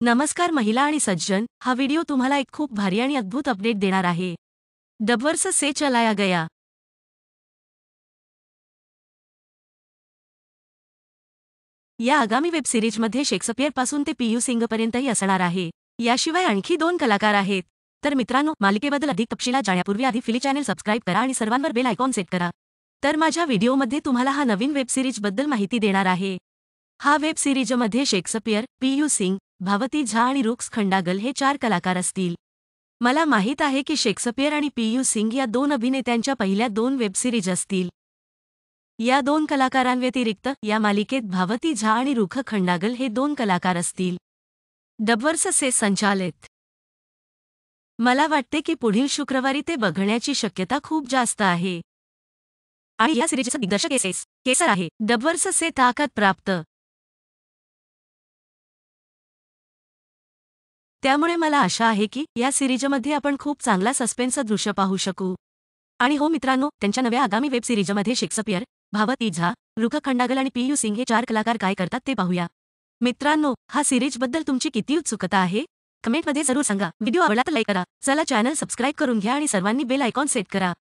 नमस्कार महिला आणि सज्जन, हा व्हिडिओ तुम्हाला एक खूप भारी आणि अद्भुत अपडेट देणार आहे। डबवर्स से चलाया गया। या आगामी वेब सिरीजमध्ये शेक्सपियर पासून ते पीयू सिंगपर्यंतही असणार आहे। याशिवाय आणखी 2 कलाकार आहेत। तर मित्रांनो, मालिकेबद्दल अधिक तपशिलात जाण्यापूर्वी आधी फिली चॅनल सबस्क्राइब करा आणि सर्वांवर बेल आयकॉन सेट करा। तर माझ्या व्हिडिओमध्ये तुम्हाला हा नवीन वेब सिरीजबद्दल माहिती देणार आहे। हा वेब सिरीजमध्ये शेक्सपियर, पीयू सिंग, भावती झा आणि रुक्स खंडागल हे 4 कलाकार असतील। मला माहीत आहे की शेक्सपियर आणि पीयू सिंग या 2 अभिनेत्यांच्या पहिल्या 2 वेब सिरीज असतील। या 2 कलाकारांव्यतिरिक्त या मालिकेत भावती झा आणि रुख खंडागल हे 2 कलाकार असतील। डबवर्स से संचालित। मला वाटते की पुढील शुक्रवारी ते बघण्याची शक्यता खूप जास्त आहे। आणि या सिरीजचा दिग्दर्शक केसर आहे। डबवर्स से ताकद प्राप्त। त्यामुळे मला आशा आहे की या सिरीजमध्ये आपण खूप चांगला सस्पेन्स दृश्य पाहू शकू। आणि हो मित्रांनो, त्यांच्या नव्या आगामी वेब सिरीजमध्ये शेक्सपियर, भावती झा, रुख खंडागल आणि पीयू सिंग हे 4 कलाकार काय करतात ते पाहूया। मित्रांनो, हा सिरीजबद्दल तुमची किती उत्सुकता आहे? कमेंटमध्ये जरूर सांगा। व्हिडिओ आवडला तर लाईक करा। चला चॅनल सबस्क्राइब करून घ्या आणि सर्वांनी बेल आयकॉन सेट करा।